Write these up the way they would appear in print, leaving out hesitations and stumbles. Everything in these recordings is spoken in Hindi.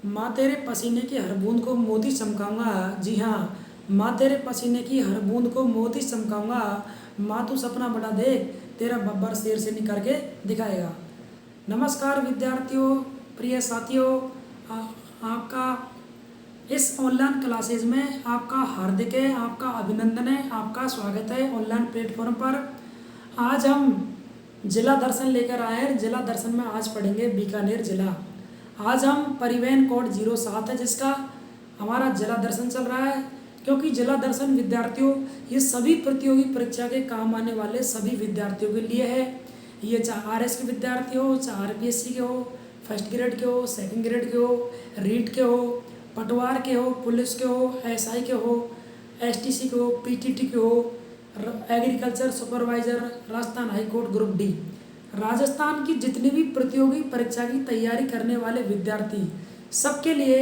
माँ तेरे पसीने की हर बूंद को मोती चमकाऊंगा। जी हाँ, माँ तेरे पसीने की हर बूंद को मोती चमकाऊंगा। माँ तू सपना बड़ा देख, तेरा बब्बर शेर से निकल के दिखाएगा। नमस्कार विद्यार्थियों, प्रिय साथियों, आपका इस ऑनलाइन क्लासेज में आपका हार्दिक है, आपका अभिनंदन है, आपका स्वागत है ऑनलाइन प्लेटफॉर्म पर। आज हम जिला दर्शन लेकर आए हैं। जिला दर्शन में आज पढ़ेंगे बीकानेर जिला। आज हम परिवहन कोड 07 है जिसका हमारा जिला दर्शन चल रहा है, क्योंकि जिला दर्शन विद्यार्थियों ये सभी प्रतियोगी परीक्षा के काम आने वाले सभी विद्यार्थियों के लिए है। ये चाहे RS के विद्यार्थी हो, चाहे RPSC के हो, फर्स्ट ग्रेड के हो, सेकंड ग्रेड के हो, रीट के हो, पटवार के हो, पुलिस के हो, SI के हो, STC के हो, PTT के हो, agriculture supervisor, Rajasthan high court group D। Rajasthan की जितनी भी प्रतियोगी परीक्षा की तैयारी करने वाले विद्यार्थी सबके लिए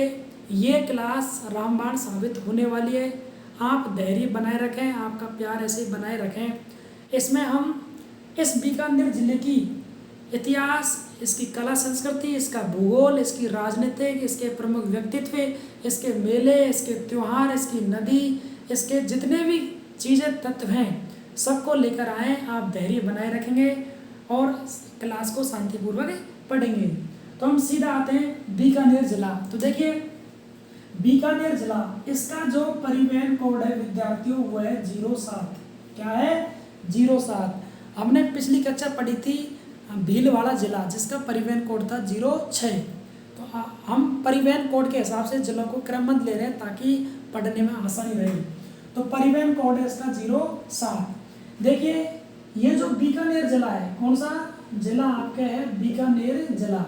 ये क्लास रामबाण साबित होने वाली है। आप धैर्य बनाए रखें, आपका प्यार ऐसे ही बनाए रखें। इसमें हम इस बीकानेर जिले की इतिहास, इसकी कला संस्कृति, इसका भूगोल, इसकी राजनीतिक, इसके प्रमुख व्यक्तित्व, इसके मेले, इसके त्यौहार, इसकी नदी, इसके जितने भी चीज़ें तत्व हैं सबको लेकर आए। आप धैर्य बनाए रखेंगे और क्लास को शांतिपूर्वक पढ़ेंगे। तो हम सीधा आते हैं बीकानेर जिला। तो देखिए बीकानेर जिला, इसका जो परिवहन कोड है विद्यार्थियों वो है 07। क्या है? 07। हमने पिछली कक्षा पढ़ी थी भीलवाड़ा जिला जिसका परिवहन कोड था 06। तो हम परिवहन कोड के हिसाब से जिलों को क्रमबद्ध ले रहे हैं ताकि पढ़ने में आसानी रहे। तो परिवहन कोड है इसका 07। देखिए ये जो बीकानेर जिला है, कौन सा जिला आपके है? बीकानेर जिला।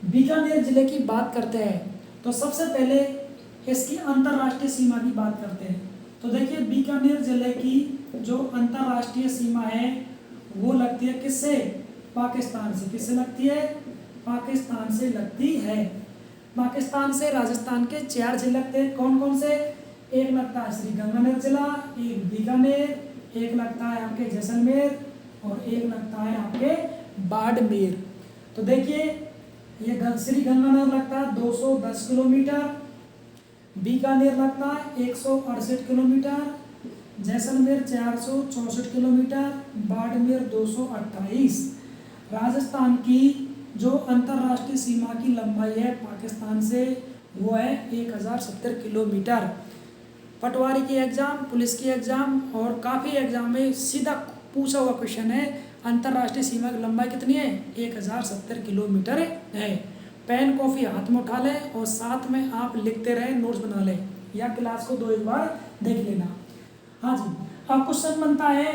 बीकानेर जिले की बात करते हैं तो सबसे पहले इसकी अंतर्राष्ट्रीय सीमा की बात करते हैं। तो देखिए बीकानेर जिले की जो अंतर्राष्ट्रीय सीमा है वो लगती है किससे? पाकिस्तान से। किससे लगती है? पाकिस्तान से लगती है। पाकिस्तान से राजस्थान के 4 जिले लगते हैं। कौन कौन से? एक लगता है श्री गंगानगर जिला, एक बीकानेर, एक लगता है आपके जैसलमेर और एक लगता है आपके बाड़मेर। तो देखिए ये श्री गंगानगर लगता है 210 किलोमीटर, बीकानेर लगता है 168 किलोमीटर, जैसलमेर 464 किलोमीटर, बाड़मेर 228। राजस्थान की जो अंतर्राष्ट्रीय सीमा की लंबाई है पाकिस्तान से वो है 1070 किलोमीटर। पटवारी की एग्ज़ाम, पुलिस की एग्ज़ाम और काफ़ी एग्ज़ाम में सीधा पूछा हुआ क्वेश्चन है अंतर्राष्ट्रीय सीमा की लंबाई कितनी है? 1070 किलोमीटर है। पेन कॉफ़ी हाथ में उठा लें और साथ में आप लिखते रहें, नोट्स बना लें या क्लास को 2 एक बार देख लेना। हाँ जी, अब क्वेश्चन बनता है,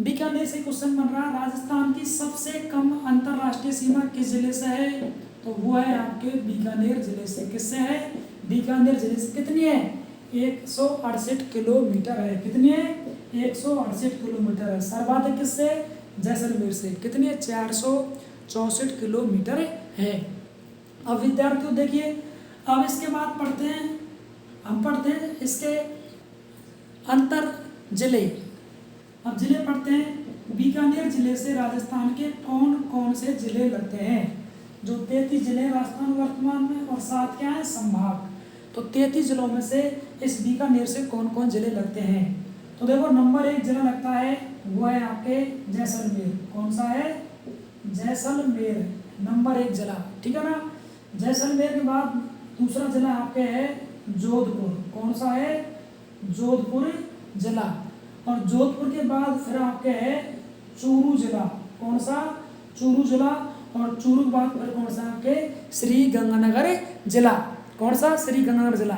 बीकानेर से क्वेश्चन बन रहा है राजस्थान की सबसे कम अंतर्राष्ट्रीय सीमा किस जिले से है? तो वो है आपके बीकानेर जिले से। किससे है? बीकानेर जिले से। कितनी है? 168 किलोमीटर है। कितनी है? 168 किलोमीटर है। सर्वाधिक किससे? जैसलमेर से। कितनी है? 464 किलोमीटर है। अब विद्यार्थियों देखिए, अब इसके बाद पढ़ते हैं, हम पढ़ते हैं इसके अंतर जिले। अब जिले पढ़ते हैं। बीकानेर जिले से राजस्थान के कौन कौन से जिले लगते हैं? जो 33 जिले राजस्थान वर्तमान में और 7 क्या है? संभाग। तो 33 जिलों में से इस बीकानेर से कौन कौन जिले लगते हैं? तो देखो नंबर 1 जिला लगता है वो है आपके जैसलमेर। कौन सा है? जैसलमेर नंबर 1 जिला। ठीक है ना? जैसलमेर के बाद दूसरा जिला आपके है जोधपुर। कौन सा है? जोधपुर जिला। और जोधपुर के बाद फिर आपके है चूरू जिला। कौन सा? चूरू जिला। और चूरू के बाद फिर कौन सा? आपके श्री गंगानगर जिला। कौन सा? श्री गंगानगर जिला।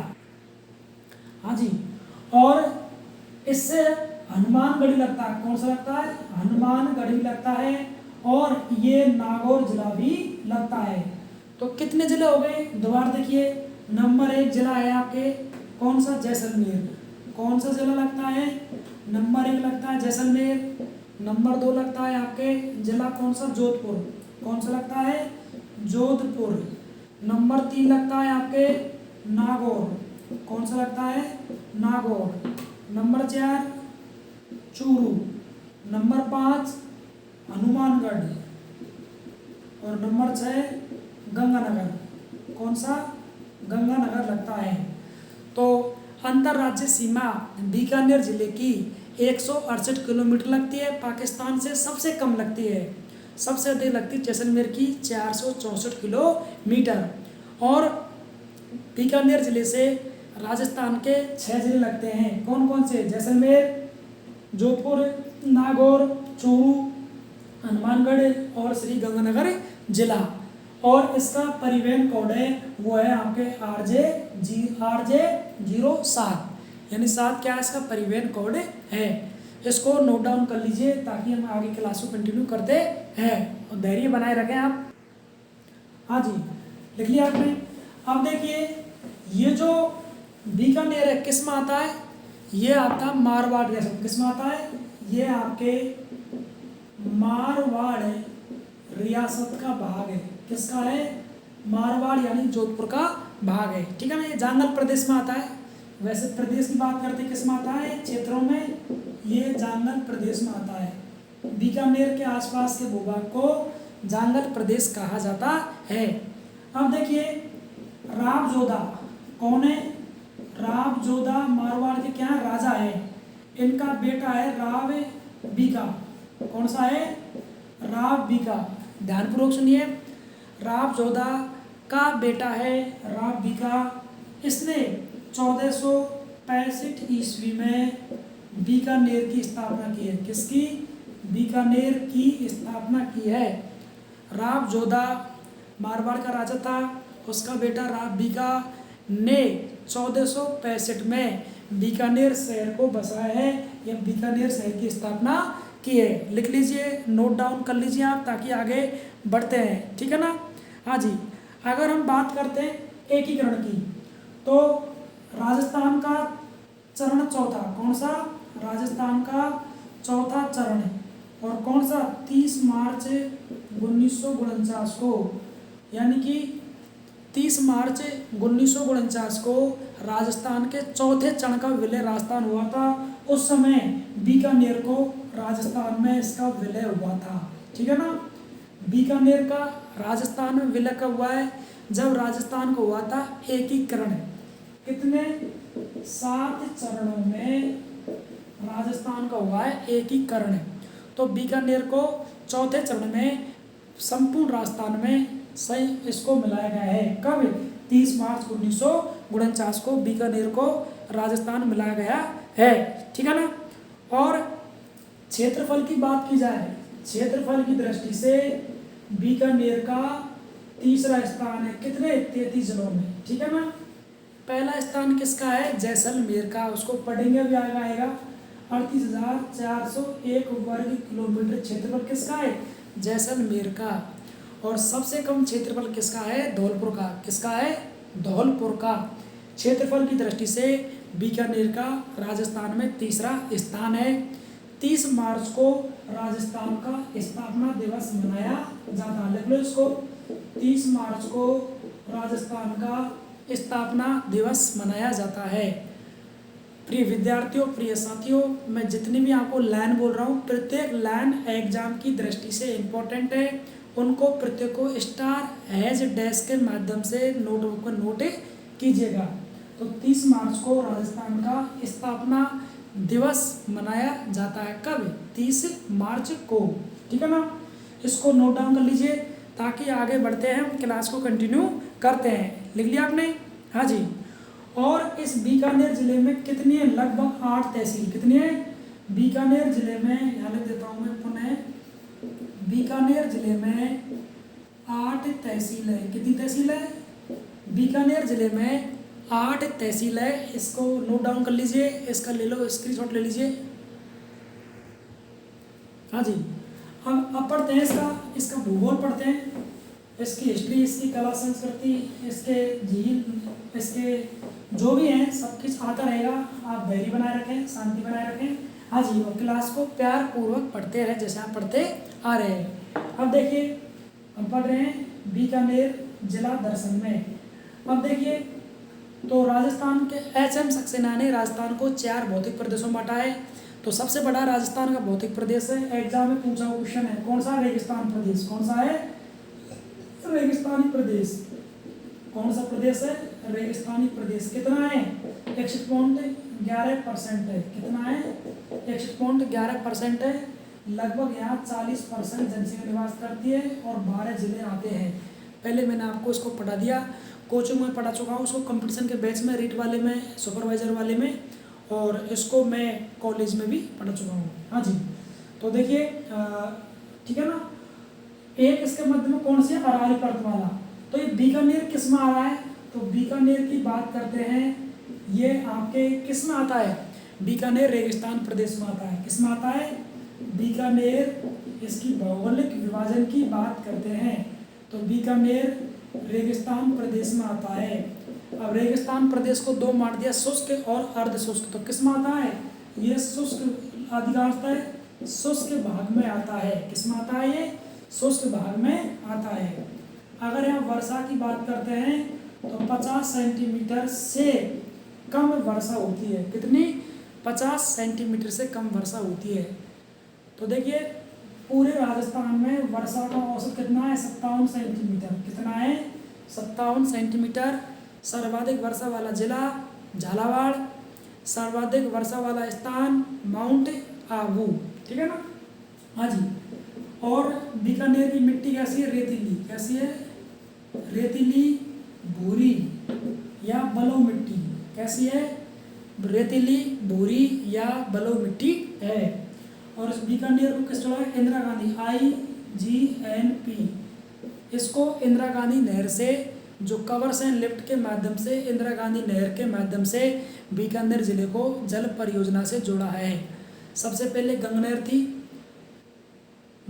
हाँ जी, और इससे हनुमानगढ़ी लगता है। कौन सा लगता है? हनुमानगढ़ी लगता है। और ये नागौर जिला भी लगता है। तो कितने जिले हो गए? दोबारा देखिए, नंबर 1 जिला है आपके कौन सा? जैसलमेर। कौन सा जिला लगता है? नंबर 1 लगता है जैसलमेर। नंबर 2 लगता है आपके जिला कौन सा? जोधपुर। कौन सा लगता है? जोधपुर। नंबर 3 लगता है आपके नागौर। कौन सा लगता है? नागौर। नंबर 4 चूरू। नंबर 5 हनुमानगढ़ और नंबर 6 गंगानगर। कौन सा, गंगानगर लगता है। तो अंतर्राज्यीय सीमा बीकानेर जिले की 168 किलोमीटर लगती है, पाकिस्तान से सबसे कम लगती है। सबसे अधिक लगती है जैसलमेर की 464 किलोमीटर। और बीकानेर जिले से राजस्थान के 6 जिले लगते हैं। कौन कौन से, जैसलमेर, जोधपुर, नागौर, चूरू, हनुमानगढ़ और श्री गंगानगर जिला। और इसका परिवहन कोड है वो है आपके RJ 07, यानी 7 क्या है इसका परिवहन कोड है। इसको नोट डाउन कर लीजिए ताकि हम आगे क्लास को कंटिन्यू करते हैं और धैर्य बनाए रखें आप। हाँ जी, लिख लिया आपने। अब देखिए ये जो बीकानेर है किस में आता है, ये आता है मारवाड़ रियासत। किस में आता है, ये आपके मारवाड़ रियासत का भाग है। किसका है, मारवाड़ यानी जोधपुर का भाग है, ठीक है ना। ये जांगल प्रदेश में आता है। वैसे प्रदेश की बात करते किस में आता है, क्षेत्रों में, ये जांगल प्रदेश में आता है। बीकानेर के आसपास के भूभाग को जांगल प्रदेश कहा जाता है। अब देखिए रावजोधा कौन है, रावजोधा मारवाड़ के क्या राजा है, इनका बेटा है राव बीका। कौन सा है, राव बीका। ध्यानपूर्वक सुनिए, रावजोधा का बेटा है राव बीका। इसने 1465 ईस्वी में बीकानेर की स्थापना की है। किसकी, बीकानेर की स्थापना की है। रावजोधा मारवाड़ का राजा था, उसका बेटा राव बीका ने 1465 में बीकानेर शहर को बसाया है या बीकानेर शहर की स्थापना की है। लिख लीजिए, नोट डाउन कर लीजिए आप ताकि आगे बढ़ते हैं, ठीक है ना। हाँ जी, अगर हम बात करते हैं एकीकरण की तो राजस्थान का चरण चौथा, कौन सा, राजस्थान का चौथा चरण है। और कौन सा, 30 मार्च 1949 को, यानी कि 30 मार्च 1949 को राजस्थान के चौथे चरण का विलय राजस्थान हुआ था। उस समय बीकानेर को राजस्थान में इसका विलय हुआ था, ठीक है ना। बीकानेर का राजस्थान में विलय कब हुआ है, जब राजस्थान को हुआ था एकीकरण। कितने, 7 चरणों में राजस्थान का हुआ है एकीकरण। तो बीकानेर को चौथे चरण में संपूर्ण राजस्थान में सही इसको मिलाया गया है। कब, 30 मार्च 1949 को बीकानेर को राजस्थान मिलाया गया है, ठीक है ना। और क्षेत्रफल की बात की जाए, क्षेत्रफल की दृष्टि से बीकानेर का तीसरा स्थान है। कितने, 33 जिलों में, ठीक है ना। पहला स्थान किसका है, जैसलमेर का, उसको पढ़ेंगे भी आएगा। 38,401 वर्ग किलोमीटर क्षेत्रफल किसका है, जैसलमेर का। और सबसे कम क्षेत्रफल किसका है, धौलपुर का। किसका है, धौलपुर का। क्षेत्रफल की दृष्टि से बीकानेर का राजस्थान में तीसरा स्थान है। 30 मार्च को राजस्थान का स्थापना दिवस मनाया जाता है। लिख लो इसको, 30 मार्च को राजस्थान का स्थापना दिवस मनाया जाता है। प्रिय विद्यार्थियों, प्रिय साथियों, मैं जितनी भी आपको लाइन बोल रहा हूँ, प्रत्येक लाइन एग्जाम की दृष्टि से इम्पोर्टेंट है। उनको प्रत्येक को स्टार हैज डैश के माध्यम से नोटबुक पर नोट कीजिएगा। तो 30 मार्च को राजस्थान का स्थापना दिवस मनाया जाता है। कब, 30 मार्च को, ठीक है ना। इसको नोट डाउन कर लीजिए ताकि आगे बढ़ते हैं, क्लास को कंटिन्यू करते हैं। लिख लिया आपने, हाँ जी। और इस बीकानेर जिले में कितनी है, लगभग 8 तहसील। कितनी है, बीकानेर जिले में, यहाँ लिख देता हूँ मैं पुनः, बीकानेर जिले में 8 तहसील है। कितनी तहसील है, बीकानेर जिले में 8 तहसील है। इसको नोट डाउन कर लीजिए, इसका ले लो स्क्रीनशॉट ले लीजिए। हाँ जी, अब पढ़ते हैं इसका भूगोल पढ़ते हैं, इसकी हिस्ट्री, इसकी कला संस्कृति, इसके झील, इसके जो भी हैं सब कुछ आता रहेगा। आप धैर्य बनाए रखें, शांति बनाए रखें। हाँ जी, और क्लास को प्यार पूर्वक पढ़ते रहे जैसे आप पढ़ते आ रहे हैं। अब देखिए हम पढ़ रहे हैं बीकानेर जिला दर्शन में। अब देखिए तो राजस्थान के HM सक्सेना ने राजस्थान को 4 भौतिक प्रदेशों में बांटा है। तो सबसे बड़ा राजस्थान का भौतिक प्रदेश है। एग्जाम में पूछा हुआ क्वेश्चन है, कौन सा, रेगिस्तान प्रदेश। कौन सा है, रेगिस्तानी प्रदेश। कौन सा प्रदेश है? रेगिस्तानी प्रदेश। कितना है? 61.11% है। कितना है? 61.11% है। लगभग यहाँ 40% जनसंख्या निवास करती है और 12 जिले आते हैं। पहले मैंने आपको इसको पढ़ा दिया, कोचिंग में पढ़ा चुका हूँ उसको, कंपटीशन के बैच में, रीट वाले में, सुपरवाइजर वाले में, और इसको मैं कॉलेज में भी पढ़ा चुका हूँ। हाँ जी, तो देखिए ठीक है ना। एक इसके मध्य में कौन सी है? अरावली पर्वतमाला। तो ये बीकानेर किस में आ रहा है? तो बीकानेर की बात करते हैं, ये आपके किस में आता है? बीकानेर रेगिस्तान प्रदेश में आता है। किस में आता है? बीकानेर। इसकी भौगोलिक विभाजन की बात करते हैं तो बीकानेर रेगिस्तान प्रदेश में आता है। अब रेगिस्तान प्रदेश को दो बांट दिया, शुष्क और अर्ध शुष्क। तो किस में आता है? ये शुष्क अधिकांशतः है, शुष्क भाग में आता है। किस में आता है? ये शुष्क भाग में आता है। अगर यहाँ वर्षा की बात करते हैं तो 50 सेंटीमीटर से कम वर्षा होती है। कितनी? 50 सेंटीमीटर से कम वर्षा होती है। तो देखिए पूरे राजस्थान में वर्षा का औसत कितना है? 57 सेंटीमीटर। कितना है? 57 सेंटीमीटर। सर्वाधिक वर्षा वाला जिला झालावाड़, सर्वाधिक वर्षा वाला स्थान माउंट आबू। ठीक है ना। हाँ जी। और बीकानेर की मिट्टी कैसी है? रेतीली। कैसी है? रेतीली भूरी या बलुई मिट्टी। कैसी है? रेतीली भूरी या बलुई मिट्टी है। और इस बीकानेर को किस जोड़ा है? इंदिरा गांधी, IGNP। इसको इंदिरा गांधी नहर से, जो कवर्स हैं लिफ्ट के माध्यम से, इंदिरा गांधी नहर के माध्यम से बीकानेर जिले को जल परियोजना से जोड़ा है। सबसे पहले गंगनहर थी,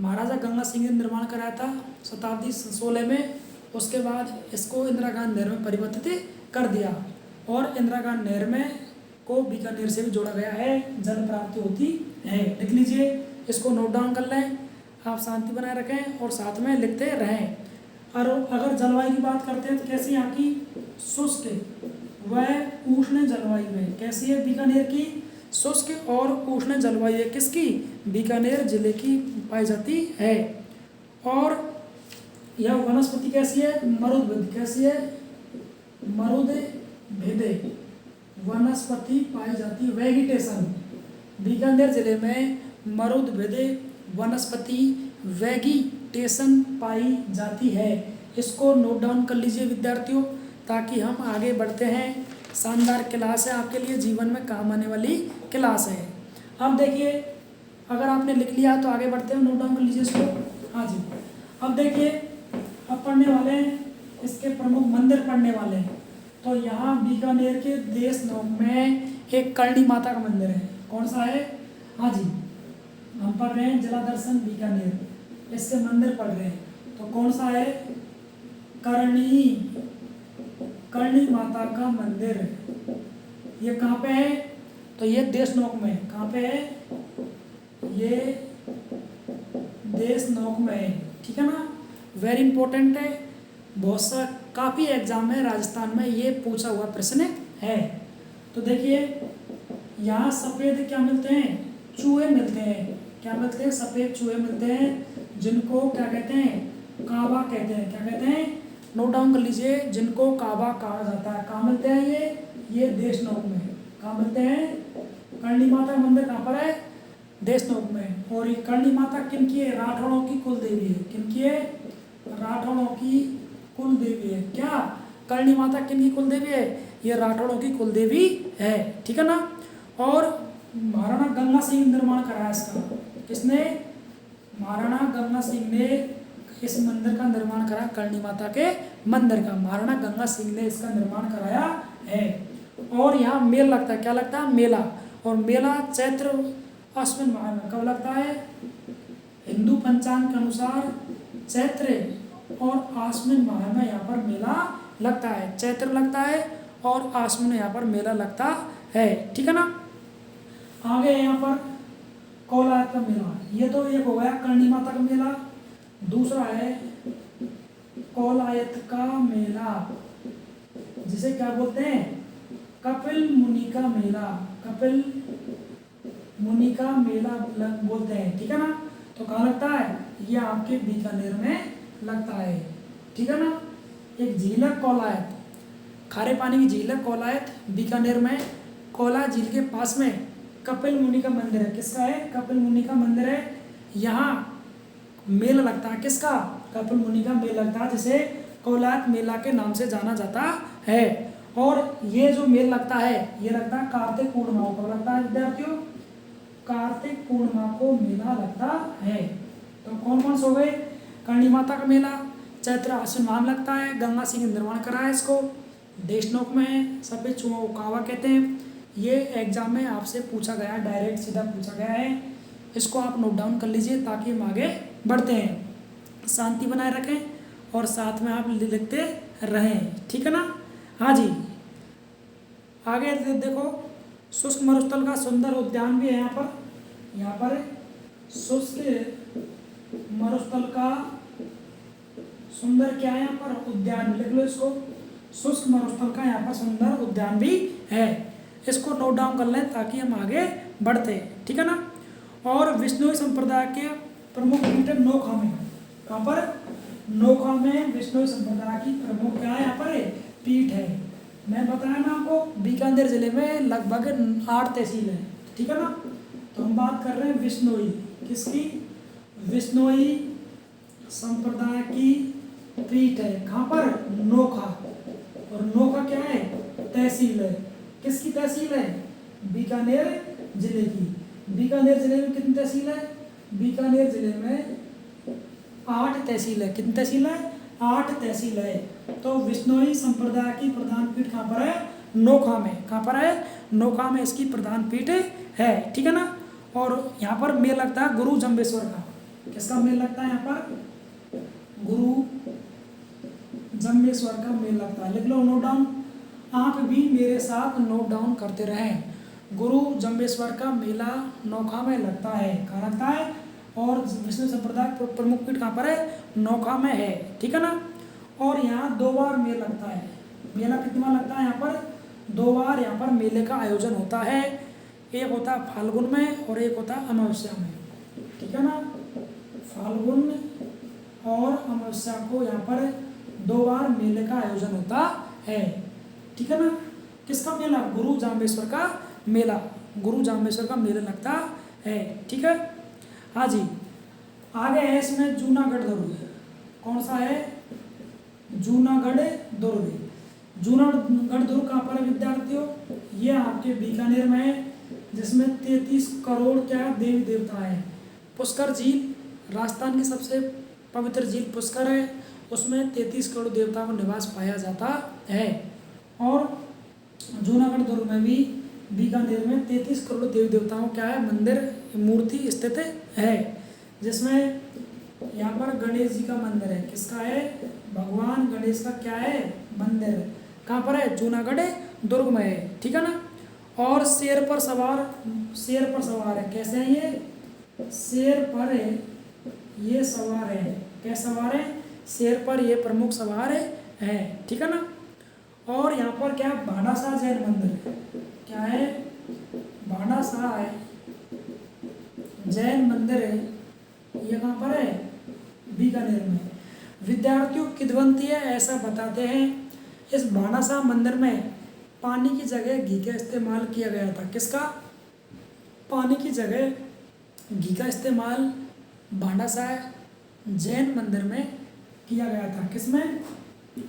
महाराजा गंगा सिंह ने निर्माण कराया था शताब्दी 16 में। उसके बाद इसको इंदिरा गांधी नहर में परिवर्तित कर दिया और इंदिरा गांधी नहर में को बीकानेर से भी जोड़ा गया है, जल प्राप्ति होती है। लिख लीजिए, इसको नोट डाउन कर लें, आप शांति बनाए रखें और साथ में लिखते रहें। और अगर जलवायु की बात करते हैं तो कैसी यहाँ की? शुष्क व उष्ण जलवायु है। कैसी है बीकानेर की? शुष्क और उष्ण जलवायु है। किसकी? बीकानेर जिले की पाई जाती है। और यह वनस्पति कैसी है? मरुदभिद। कैसी है? मरुदभिद वनस्पति पाई जाती है। वेजिटेशन, बीकानेर जिले में मरुदभिद वनस्पति वेजिटेशन पाई जाती है। इसको नोट डाउन कर लीजिए विद्यार्थियों, ताकि हम आगे बढ़ते हैं। शानदार क्लास है, आपके लिए जीवन में काम आने वाली क्लास है। अब देखिए, अगर आपने लिख लिया तो आगे बढ़ते हैं, नोट डाउन कर लीजिए इसको। हाँ जी। अब देखिए, अब पढ़ने वाले हैं इसके प्रमुख मंदिर पढ़ने वाले हैं। तो यहाँ बीकानेर के देश नोक में एक करणी माता का मंदिर है। कौन सा है? हाँ जी, हम पढ़ रहे हैं जिला दर्शन बीकानेर, इससे मंदिर पढ़ रहे हैं। तो कौन सा है? करणी माता का मंदिर। ये कहाँ पे है? तो ये देशनोक में। कहाँ पे है? ये देशनोक में है। ठीक है ना। वेरी इंपॉर्टेंट है, बहुत सा काफ़ी एग्जाम में राजस्थान में ये पूछा हुआ प्रश्न है। तो देखिए, यहाँ सफ़ेद क्या मिलते हैं? चूहे मिलते हैं। क्या मिलते हैं? सफ़ेद चूहे मिलते हैं, जिनको क्या कहते हैं? काबा कहते हैं। क्या कहते हैं? नोट डाउन कर लीजिए, जिनको काबा कहा जाता है। कहाँ मिलते हैं ये देशनोक में। कहाँ मिलते हैं? करणी माता मंदिर कहाँ पर है? देशनोक में। और ये करणी माता किन की है? राठौड़ों की कुल देवी है। किन की है? राठौड़ों की कुल देवी है। क्या करणी माता किन की कुल देवी है? ये राठौड़ों की कुल देवी है। ठीक है ना। और महाराणा गंगा सिंह निर्माण कराया इसका। किसने? महाराणा गंगा सिंह ने इस मंदिर का निर्माण कराया, करणी माता के मंदिर का। महाराणा गंगा सिंह ने इसका निर्माण कराया है। और यहाँ मेला लगता है। क्या लगता है? मेला। और मेला चैत्र अश्विन माह में कब लगता है? हिंदू पंचांग के अनुसार चैत्र और आश्विन माह में यहाँ पर मेला लगता है। चैत्र लगता है और आश्विन में यहाँ पर मेला लगता है। ठीक है ना। आगे यहाँ पर कौलायत का मेला, ये तो एक हो गया करणी माता का मेला। दूसरा है कौलायत का मेला, जिसे क्या बोलते हैं? कपिल मुनि का मेला। कपिल मुनि का मेला बोलते हैं। ठीक है ना। तो कहाँ लगता है? ये आपके बीकानेर में लगता है। ठीक है ना। एक झील है कौलायत, खारे पानी की झील है कोलायत, बीकानेर में। कोला झील के पास में कपिल मुनि का मंदिर है। किसका है? कपिल मुनि का मंदिर है। यहाँ मेला लगता है। किसका? कपिल मुनि का मेला लगता है, जिसे कोलायत मेला के नाम से जाना जाता है। और ये जो मेला लगता है, ये लगता है कार्तिक पूर्णिमा को लगता है विद्यार्थियों। कार्तिक पूर्णिमा को मेला लगता है। तो कौन कौन से हो गए? करणी माता का मेला चैत्र आश्विन माह में लगता है। गंगा सिंह ने निर्माण करा है इसको। देशनोक में है। सफेद चूहों को कावा कहते हैं। ये एग्जाम में आपसे पूछा गया है, डायरेक्ट सीधा पूछा गया है। इसको आप नोट डाउन कर लीजिए ताकि हम आगे बढ़ते हैं। शांति बनाए रखें और साथ में आप लिखते रहें, ठीक है ना। हाँ जी, आगे देखो, शुष्क मरुस्थल का सुंदर उद्यान भी है यहाँ पर शुष्क मरुस्थल का सुंदर क्या है यहाँ पर? उद्यान। लिख लो इसको, शुष्क मरुस्थल का यहाँ पर सुंदर उद्यान भी है। इसको नोट डाउन कर लें ताकि हम आगे बढ़ते हैं, ठीक है ना। और विष्णुई संप्रदाय के प्रमुख पीठ है नोखा में। कहाँ पर? नोखा में विष्णुई संप्रदाय की प्रमुख क्या है यहाँ पर? पीठ है। मैं बताया ना आपको, बीकानेर जिले में लगभग 8 तहसील है, ठीक है ना। तो हम बात कर रहे हैं विष्णुई। किसकी? विष्णुई संप्रदाय की पीठ है। कहाँ पर? नोखा। और नोखा क्या है? तहसील है। किसकी तहसील है? बीकानेर जिले की। बीकानेर जिले में कितनी तहसील है? बीकानेर जिले में 8 तहसील है। कितनी तहसील है? 8 तहसील है। तो विष्णुई संप्रदाय की प्रधान पीठ कहाँ पर है? नोखा में। कहाँ पर है? नोखा में इसकी प्रधान पीठ है, ठीक है ना। और यहाँ पर मेला लगता है गुरु जम्बेश्वर का। किसका मेला लगता है यहाँ पर? गुरु जम्बेश्वर का मेला लगता है। लिख लो नोट डाउन। आप भी मेरे साथ नोट डाउन करते रहें। गुरु जम्बेश्वर का मेला नोखा में लगता है। कहाँ लगता है? और विष्णु संप्रदाय प्रमुख पीठ कहाँ पर है? नोखा में है, ठीक है ना। और यहाँ 2 बार मेला लगता है। मेला कितनी बार लगता है यहाँ पर? 2 बार यहाँ पर मेले का आयोजन होता है। एक होता है फाल्गुन में और एक होता है अमावस्या में, ठीक है ना। फाल्गुन और अमावस्या को यहाँ पर 2 बार मेले का आयोजन होता है, ठीक है ना। किसका मेला? गुरु जाम्बेश्वर का मेला। गुरु जाम्बेश्वर का मेला लगता है, ठीक है। हाँ जी, आगे है इसमें जूनागढ़ दुर्ग। कौन सा है? जूनागढ़ दुर्ग। जूनागढ़ दुर्ग कहाँ पर है विद्यार्थियों? ये आपके बीकानेर में है, जिसमें 33 करोड़ क्या देवी देवता है। पुष्कर झील राजस्थान की सबसे पवित्र झील पुष्कर है। उसमें 33 करोड़ देवताओं का निवास पाया जाता है। और जूनागढ़ दुर्ग में भी बीकानेर में 33 करोड़ देवी देवताओं क्या है? मंदिर, मूर्ति स्थित है। जिसमें यहाँ पर गणेश जी का मंदिर है। किसका है? भगवान गणेश का क्या है? मंदिर। कहाँ पर है? जूनागढ़ दुर्ग में है, ठीक है ना। और शेर पर सवार है। कैसे है ये? शेर पर ये सवार है। कैसे सवार है? शेर पर ये प्रमुख सवार है, ठीक है ना। और यहाँ पर क्या? भाडासा जैन मंदिर। क्या है? भाडासा जैन मंदिर है। ये कहाँ पर है? बीकानेर में। विद्यार्थियों किद्वंती है ऐसा बताते हैं। इस भाडासा मंदिर में पानी की जगह घी का इस्तेमाल किया गया था। किसका? पानी की जगह घी का इस्तेमाल भाडासा जैन मंदिर में किया गया था। किसमें?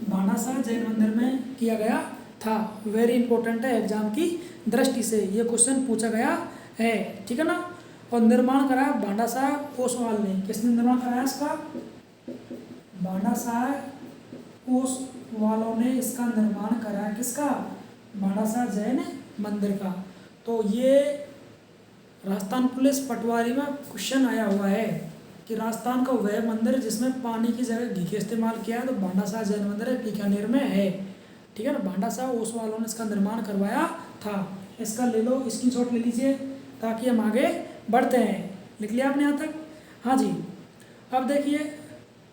भाडासा जैन मंदिर में किया गया था। वेरी इंपॉर्टेंट है, एग्जाम की दृष्टि से ये क्वेश्चन पूछा गया है, ठीक है ना। और निर्माण कराया भाडासा ओसवाल ने। किसने निर्माण कराया इसका? भाडासा ओसवालों ने इसका निर्माण कराया। किसका? भाडासा जैन मंदिर का। तो ये राजस्थान पुलिस पटवारी में क्वेश्चन आया हुआ है कि राजस्थान का वह मंदिर जिसमें पानी की जगह घी का इस्तेमाल किया है, तो भाडासा जैन मंदिर है, बीकानेर में है, ठीक है ना। भाडासा ओसवालों ने इसका निर्माण करवाया था। इसका ले लो, स्क्रीनशॉट ले लीजिए ताकि हम आगे बढ़ते हैं। लिख लिया आपने यहाँ तक? हाँ जी। अब देखिए,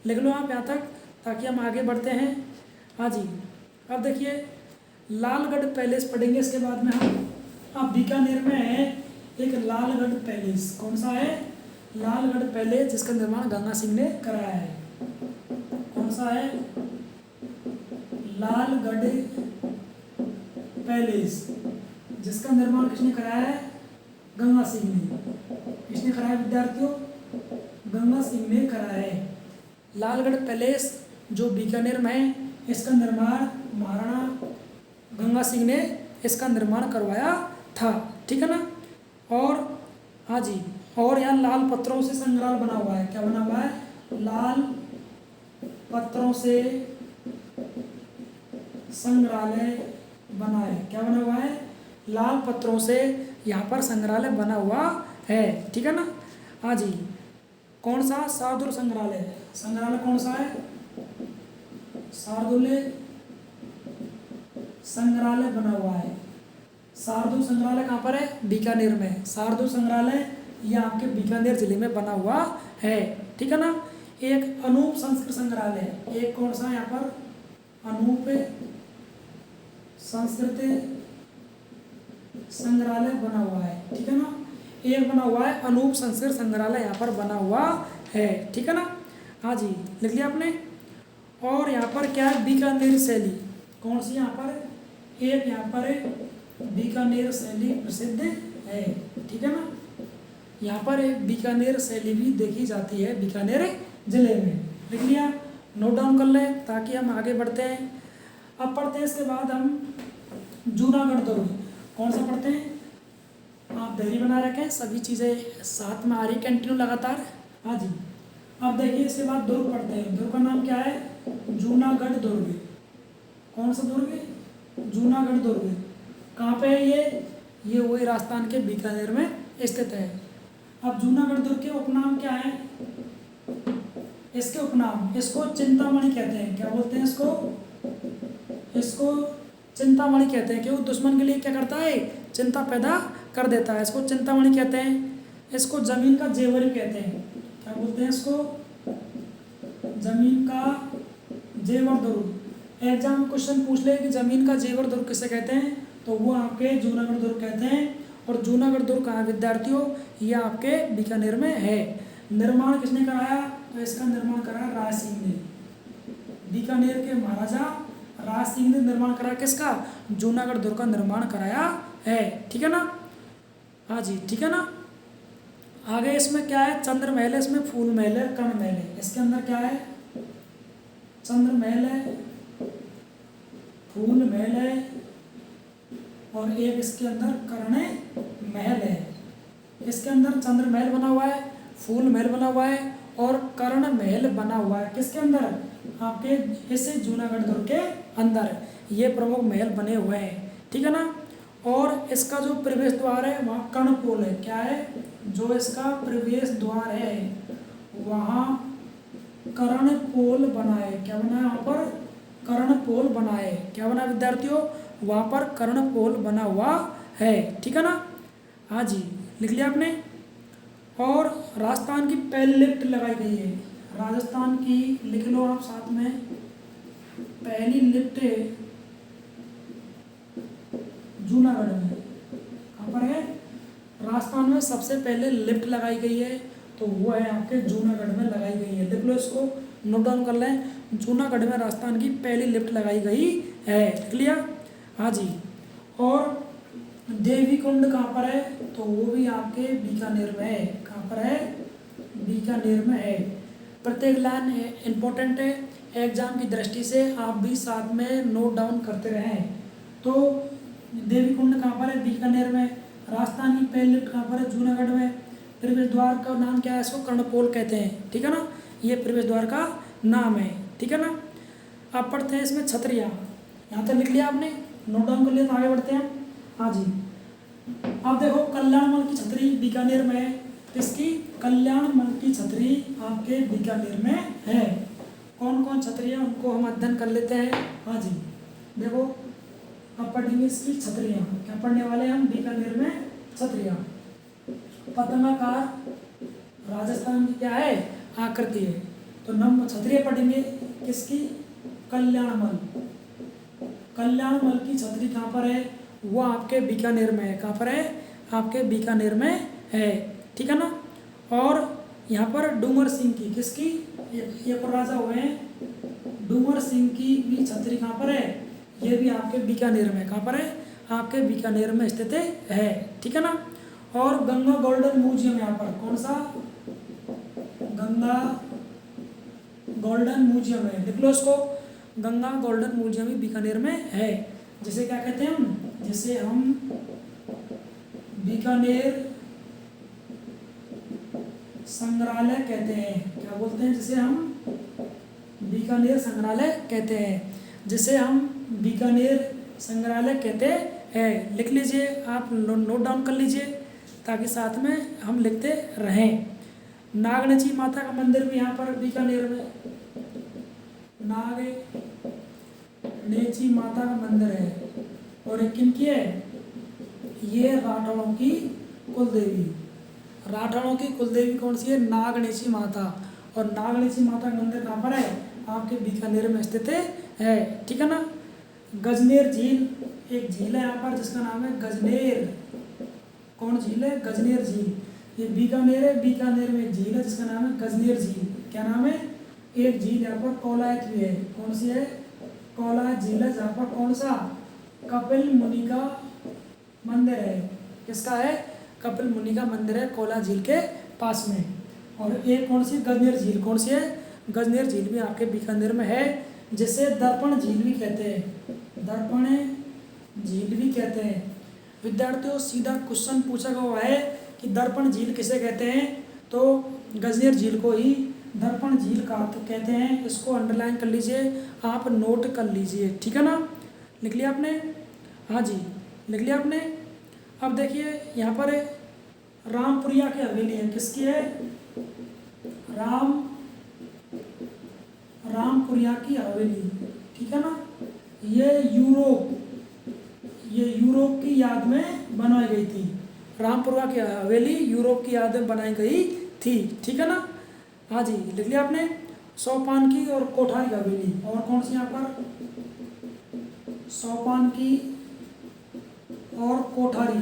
लिख लो आप यहाँ तक ताकि हम आगे बढ़ते हैं। हाँ जी, अब देखिए लालगढ़ पैलेस पढ़ेंगे इसके बाद में हम। अब बीकानेर में है एक लालगढ़ पैलेस। कौन सा है? लालगढ़ पैलेस, जिसका निर्माण गंगा सिंह ने कराया है। कौन सा है? लालगढ़ पैलेस, जिसका निर्माण किसने कराया है? गंगा सिंह ने। किसने कराया विद्यार्थियों? गंगा सिंह ने कराया है। लालगढ़ पैलेस जो बीकानेर में है, इसका निर्माण महाराणा गंगा सिंह ने इसका निर्माण करवाया था, ठीक है ना। और हाँ जी, और यहाँ लाल पत्थरों से संग्रहालय बना हुआ है। क्या बना हुआ है? लाल पत्थरों से संग्रहालय बना है। क्या बना हुआ है? लाल पत्थरों से यहाँ पर संग्रहालय बना हुआ है, ठीक है ना। हाँ जी, कौन सा? शार्दुल संग्रहालय। संग्रहालय कौन सा है? शार्दुल संग्रहालय बना हुआ है। शार्दुल संग्रहालय कहाँ पर है? बीकानेर में। शार्दुल संग्रहालय ये आपके बीकानेर जिले में बना हुआ है, ठीक है ना। एक अनूप संस्कृत संग्रहालय, एक कौन सा यहाँ पर? अनूप संस्कृत संग्रहालय बना हुआ है, ठीक है ना। एक बना हुआ है अनूप संस्कृत संग्रहालय यहाँ पर बना हुआ है, ठीक है ना। हाँ जी, लिख लिया आपने। और यहाँ पर क्या है? बीकानेर शैली। कौन सी यहाँ पर? एक यहाँ पर बीकानेर शैली प्रसिद्ध है, ठीक है ना। यहाँ पर एक बीकानेर शैली भी देखी जाती है बीकानेर जिले में। लिख लिया, नोट डाउन कर लें ताकि हम आगे बढ़ते हैं। अब पढ़ते हैं इसके बाद हम जूनागढ़ दुर्ग। कौन सा पढ़ते हैं? आप डायरी बना रखें, सभी चीज़ें साथ में आ रही कंटिन्यू लगातार। हाँ जी, अब देखिए इसके बाद दुर्ग पढ़ते हैं। दुर्ग का नाम क्या है? जूनागढ़ दुर्ग। कौन सा दुर्ग? जूनागढ़ दुर्ग। कहाँ पे है ये वही राजस्थान के बीकानेर में स्थित है। अब जूनागढ़ दुर्ग के उपनाम क्या है? इसके उपनाम, इसको चिंतामणि कहते हैं। क्या बोलते हैं इसको चिंतामणि कहते हैं। क्यों? दुश्मन के लिए क्या करता है? चिंता पैदा कर देता है, इसको चिंतामणि कहते हैं। इसको जमीन का जेवर भी कहते हैं। क्या बोलते हैं इसको? जमीन का जेवर दुर्ग। एग्जाम में क्वेश्चन पूछ ले कि जमीन का जेवर दुर्ग किसे कहते हैं, तो वो आपके जूनागढ़ दुर्ग कहते हैं। और जूनागढ़ दुर्ग कहाँ है विद्यार्थियों? ये आपके बीकानेर में है। निर्माण किसने कराया? तो इसका निर्माण कराया राज सिंह ने। बीकानेर के महाराजा राज सिंह ने निर्माण कराया। किसका? जूनागढ़ दुर्ग का निर्माण कराया है, ठीक है ना। हाँ जी, ठीक है ना। आगे इसमें क्या है? चंद्र महल है, इसमें फूल महल है, कर्ण महल है। इसके अंदर क्या है? चंद्र महल है, फूल महल है, और एक इसके अंदर कर्ण महल है। इसके अंदर चंद्र महल बना हुआ है, फूल महल बना हुआ है और कर्ण महल बना हुआ है। किसके अंदर? आपके इस जूनागढ़ दुर्ग के अंदर ये प्रमुख महल बने हुए हैं, ठीक है ना। और इसका जो प्रवेश द्वार है वहाँ कर्णपोल है। क्या है? जो इसका प्रवेश द्वार है वहाँ कर्णपोल बना है। क्या बना है वहाँ पर? कर्णपोल बना है। क्या बना विद्यार्थियों? वहाँ पर कर्णपोल बना हुआ है, ठीक है ना। हाँ जी, लिख लिया आपने। और राजस्थान की पहली लिफ्ट लगाई गई है। राजस्थान की लिख लो आप साथ में। पहली लिफ्ट जूनागढ़ में। कहाँ पर है? राजस्थान में सबसे पहले लिफ्ट लगाई गई है, तो वो है आपके जूनागढ़ में लगाई गई है। लिख लो इसको, नोट डाउन कर लें। जूनागढ़ में राजस्थान की पहली लिफ्ट लगाई गई है, लिख लिया। हाँ जी। और देवी कुंड कहाँ पर है? तो वो भी आपके बीकानेर में है। कहाँ पर है? बीकानेर में है। प्रत्येक लाइन इम्पोर्टेंट है, एग्जाम की दृष्टि से आप भी साथ में नोट डाउन करते रहें। तो देवी कुंड कहाँ पर है? बीकानेर में। राजस्थान की पहली लिफ्ट कहाँ पर है? जूनागढ़ में। प्रवेश द्वार का नाम क्या है? इसको कर्णपोल कहते हैं, ठीक है ना। ये प्रवेश द्वार का नाम है, ठीक है ना। आप पढ़ते हैं इसमें छतरिया। यहाँ तक लिख लिया आपने, नोट डाउन कर लिया, तो आगे बढ़ते हैं। हाँ जी, अब देखो कल्याणमल की छतरी बीकानेर में है। किसकी? कल्याणमल की छतरी आपके बीकानेर में है। कौन कौन छतरी है उनको हम अध्ययन कर लेते हैं। हाँ जी, देखो अब पढ़ेंगे इसकी छतरियाँ। क्या पढ़ने वाले हम? बीकानेर में छतरियाँ। पतंगाकार राजस्थान की क्या है? आकृति है। तो नंबर छतरियाँ पढ़ेंगे किसकी? कल्याणमल। कल्याणमल की छतरी कहाँ पर है? वो आपके बीकानेर में है। कहाँ पर है? आपके बीकानेर में है, ठीक है ना। और यहाँ पर डूंगर सिंह की, किसकी? ये राजा हुए हैं डूंगर सिंह की भी छतरी कहाँ पर है? ये भी आपके बीकानेर में। कहाँ पर है? आपके बीकानेर में स्थित है, ठीक है ना। और गंगा गोल्डन म्यूजियम यहाँ पर कौन सा, गंगा गोल्डन म्यूजियम है, लिख लो इसको, गंगा गोल्डन म्यूजियम भी बीकानेर में है। जिसे क्या कहते हैं हम, जिसे हम बीकानेर संग्रहालय कहते हैं। क्या बोलते हैं, जिसे हम बीकानेर संग्रहालय कहते हैं, जिसे हम बीकानेर संग्रहालय कहते हैं। लिख लीजिए आप, नोट डाउन कर लीजिए ताकि साथ में हम लिखते रहें। नागणेची माता का मंदिर भी यहाँ पर बीकानेर में, नागणेची माता का मंदिर है। और एक किनकी है, ये राठौड़ों की कुलदेवी, राठौड़ों की कुलदेवी कौन सी है, नागणेची माता। और नागणेची माता का मंदिर कहाँ पर है, आपके बीकानेर में स्थित है, ठीक है ना। गजनेर झील, एक झील है यहाँ पर जिसका नाम है गजनेर, कौन झील है, गजनेर झील। ये बीकानेर है, बीकानेर में एक झील है जिसका नाम है गजनेर झील। क्या नाम है, एक झील यहाँ पर कौलायत भी है, कौन सी है, कौलायत झील है, जहाँ पर कौन सा, कपिल मुनि का मंदिर है। किसका है, कपिल मुनि का मंदिर है कौला झील के पास में। और एक कौन सी, गजनेर झील, कौन सी है, गजनेर झील भी आपके बीकानेर में है, जिसे दर्पण झील भी कहते हैं, दर्पण झील भी कहते हैं। विद्यार्थियों सीधा क्वेश्चन पूछा गया है कि दर्पण झील किसे कहते हैं, तो गजनेर झील को ही दर्पण झील का तो कहते हैं। इसको अंडरलाइन कर लीजिए, आप नोट कर लीजिए, ठीक है ना। लिख लिया आपने, हाँ जी लिख लिया आपने। अब देखिए यहाँ पर रामपुरिया की हवेली है, किसकी है, रामपुरिया की हवेली, ठीक है ना। ये यूरोप की याद में बनाई गई थी, रामपुरा की हवेली यूरोप की याद में बनाई गई थी, ठीक है ना। हाँ जी लिख लिया आपने। सोपान की और कोठारी की हवेली, और कौन सी यहाँ पर, सोपान की और कोठारी,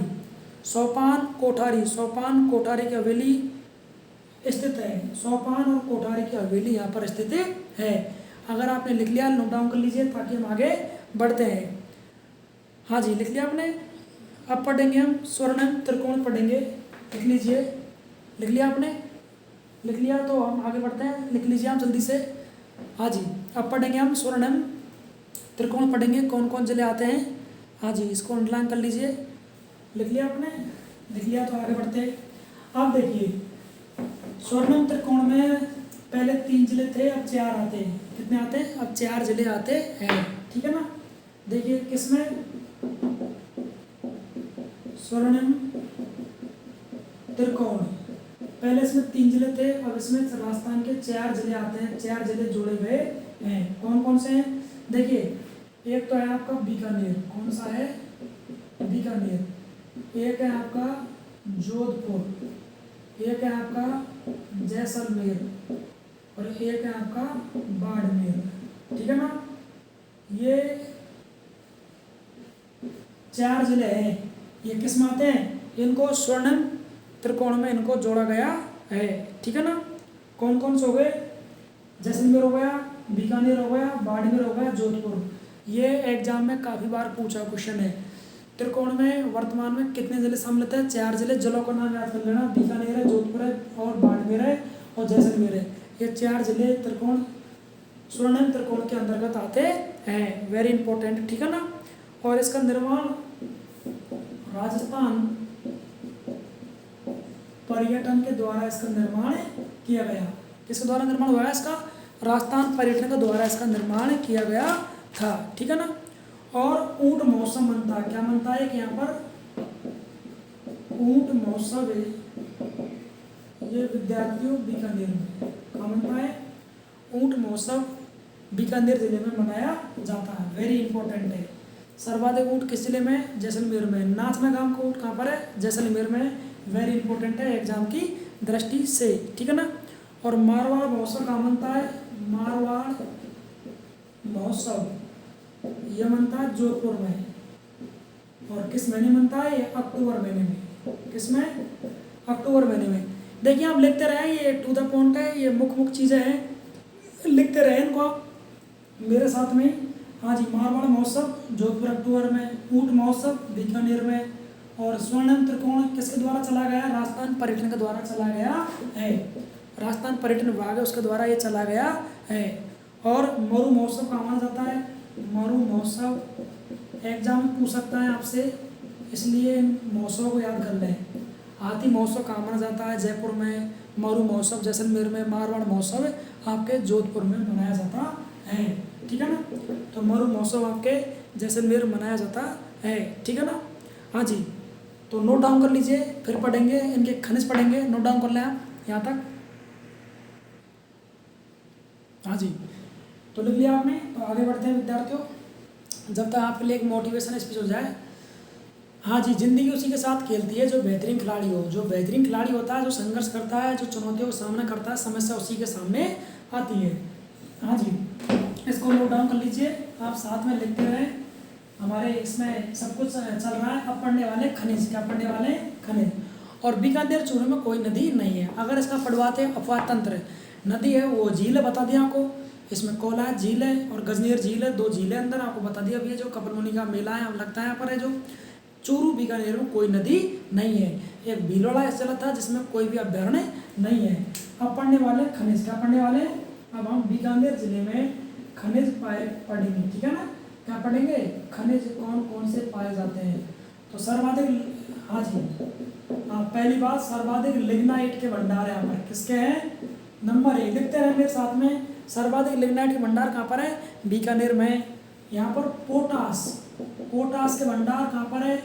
सोपान कोठारी की हवेली स्थित है, सोपान और कोठारी की हवेली यहाँ पर स्थित है। अगर आपने लिख लिया नोट डाउन कर लीजिए ताकि हम आगे बढ़ते हैं। हाँ जी लिख लिया आपने। अब पढ़ेंगे हम स्वर्णिम त्रिकोण पढ़ेंगे, लिख लीजिए, लिख लिया आपने, लिख लिया तो हम आगे बढ़ते हैं, लिख लीजिए आप जल्दी से। हाँ जी अब पढ़ेंगे हम स्वर्णिम त्रिकोण पढ़ेंगे, कौन कौन जिले आते हैं। हाँ जी इसको अंडरलाइन कर लीजिए, लिख लिया आपने, लिख लिया तो आगे बढ़ते हैं। अब देखिए स्वर्णिम त्रिकोण में पहले 3 जिले थे, अब 4 आते हैं। कितने आते हैं, अब 4 जिले आते हैं, ठीक है ना। देखिए किसमें, स्वर्णिम त्रिकोण, पहले इसमें 3 जिले थे, अब इसमें राजस्थान के 4 जिले आते हैं, 4 जिले जोड़े गए हैं। कौन कौन से हैं, देखिए एक तो है आपका बीकानेर, कौन सा है, बीकानेर। एक है आपका जोधपुर, एक है आपका जैसलमेर, और एक है आपका बाड़मेर, ठीक है ना। ये 4 जिले हैं, ये किस में आते हैं, इनको स्वर्णिम त्रिकोण में इनको जोड़ा गया है, ठीक है ना। कौन कौन से हो गए, जैसलमेर हो गया, बीकानेर हो गया, बाड़मेर हो गया, जोधपुर। ये एग्जाम में काफ़ी बार पूछा क्वेश्चन है। त्रिकोण में वर्तमान में कितने जिले सम्मिलित हैं, 4 जिले, जिलों का नाम याद कर लेना, बीकानेर है, जोधपुर है, और बाड़मेर है, और जैसलमेर है। ये 4 जिले त्रिकोण स्वर्णिम त्रिकोण के अंतर्गत आते हैं, वेरी इंपॉर्टेंट, ठीक है ना। और इसका निर्माण राजस्थान पर्यटन के द्वारा इसका निर्माण किया गया। किसके द्वारा निर्माण हुआ है इसका, राजस्थान पर्यटन के द्वारा इसका निर्माण किया गया था, ठीक है ना। और ऊंट महोत्सव मनता है, क्या मनता है कि यहाँ पर ऊंट महोत्सव है, ये विद्यार्थियों बीकानेर में क्या मनता है, ऊंट महोत्सव बीकानेर जिले में मनाया जाता है, वेरी इंपॉर्टेंट है। सर्वाधिक ऊंट किस जिले में, जैसलमेर में। नाचना गांव का ऊंट कहाँ पर है, जैसलमेर में, वेरी इंपॉर्टेंट है एग्जाम की दृष्टि से, ठीक है ना। और मारवाड़ महोत्सव कहाँ मनता है, मारवाड़ महोत्सव यह मनता है जोधपुर में, और किस महीने मनता है, ये अक्टूबर महीने में। किसमें, अक्टूबर महीने में। देखिए आप लिखते रहें, ये टू द पॉइंट है, ये मुख्य चीज़ें हैं, लिखते रहें इनको मेरे साथ में। हाँ जी, मारवाड़ महोत्सव जोधपुर अक्टूबर में, ऊंट महोत्सव बीकानेर में, और स्वर्णिम त्रिकोण किसके द्वारा चला गया? राजस्थान पर्यटन के द्वारा चला गया है। राजस्थान पर्यटन विभाग है उसके द्वारा ये चला गया है। और मरु महोत्सव कहाँ माना जाता है? मरु महोत्सव एग्जाम में पूछ सकता है आपसे, इसलिए महोत्सव को याद कर लें। हाथी महोत्सव कहाँ माना जाता है? जयपुर में। मरु महोत्सव जैसलमेर में। मारवाड़ महोत्सव आपके जोधपुर में मनाया जाता है, ठीक है ना। तो मरु महोत्सव आपके जैसलमेर मनाया जाता है, ठीक है ना। हाँ जी, तो नोट डाउन कर लीजिए, फिर पढ़ेंगे इनके खनिज पढ़ेंगे। नोट डाउन कर लें आप यहाँ तक। हाँ जी, तो लिख लिया आपने। तो आगे बढ़ते हैं विद्यार्थियों, जब तक आपके लिए एक मोटिवेशन स्पीच हो जाए। हाँ जी, जिंदगी उसी के साथ खेलती है जो बेहतरीन खिलाड़ी हो। जो बेहतरीन खिलाड़ी होता है, जो संघर्ष करता है, जो चुनौतियों का सामना करता है, समस्या उसी के सामने आती है। हाँ जी, इसको नोट डाउन कर लीजिए, आप साथ में लिखते रहें। हमारे इसमें सब कुछ चल रहा है। अब पढ़ने वाले खनिज, क्या पढ़ने वाले? खनिज। और बीकानेर चूरू में कोई नदी नहीं है। अगर इसका पढ़वाते हैं अफवाह तंत्र, नदी है वो झील है, बता दिया आपको। इसमें कोला झील है और गजनेर झील है, दो झीलें अंदर आपको बता दिया। अभी ये जो कपिल मुनि का मेला है लगता है यहाँ पर है जो चूरू बीकानेर में कोई नदी नहीं है। एक भीलवाड़ा ऐसा चला था जिसमें कोई भी अभ्यारण्य नहीं है। अब पढ़ने वाले खनिज, क्या पढ़ने वाले? अब हम बीकानेर जिले में खनिज पाए पढ़ेंगे, ठीक है ना। क्या पढ़ेंगे? खनिज कौन कौन से पाए जाते हैं। तो सर्वाधिक, हाँ जी, हाँ, पहली बात सर्वाधिक लिग्नाइट के भंडार यहाँ पर किसके हैं? नंबर 1 लिखते रहे मेरे साथ में। सर्वाधिक लिग्नाइट के भंडार कहाँ पर है? बीकानेर में। यहाँ पर पोटास, पोटास के भंडार कहाँ पर है?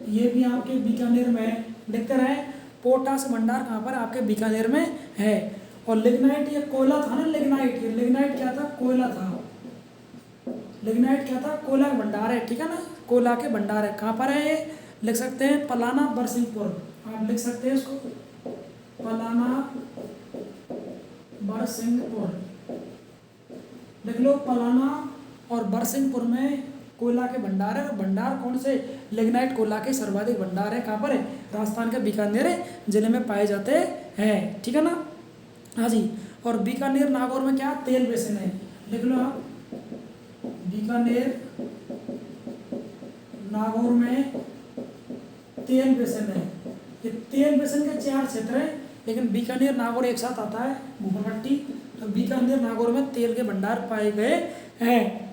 ये भी आपके बीकानेर में। लिखते रहे, पोटास भंडार कहाँ पर? आपके बीकानेर में है। और लिग्नाइट, ये कोयला था ना, लिग्नाइट, ये लिग्नाइट क्या था? कोयला था। लिग्नाइट क्या था? कोयला का भंडार है, ठीक है ना। कोयला के भंडार है। कहाँ पर है ये? लिख सकते हैं पलाना बरसिंहपुर, आप लिख सकते हैं इसको, पलाना बरसिंहपुर लिख लो। पलाना और बरसिंहपुर में कोयला के भंडार है। और भंडार कौन से? लिग्नाइट कोयला के सर्वाधिक भंडार है। कहाँ पर है? राजस्थान के बीकानेर जिले में पाए जाते हैं, ठीक है ना। हाँ जी, और बीकानेर नागौर में क्या? तेल बेसिन है। लिख लो आप, बीकानेर नागौर में तेल बेसिन है। ये तेल बेसिन के 4 क्षेत्र हैं, लेकिन बीकानेर नागौर एक साथ आता है, भूपट्टी। तो बीकानेर नागौर में तेल के भंडार पाए गए हैं।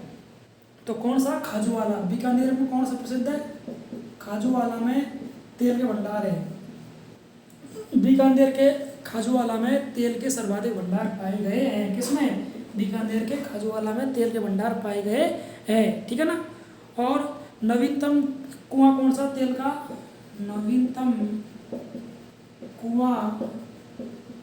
तो कौन सा? खाजूवाला। बीकानेर में कौन सा प्रसिद्ध है? खाजूवाला में तेल के भंडार है। बीकानेर के खाजूवाला में तेल के सर्वाधिक भंडार पाए गए हैं। किसमें? बीकानेर के खाजूवाला में तेल के भंडार पाए गए हैं, ठीक है ना। और नवीनतम कुआं कौन सा तेल का? नवीनतम कुआं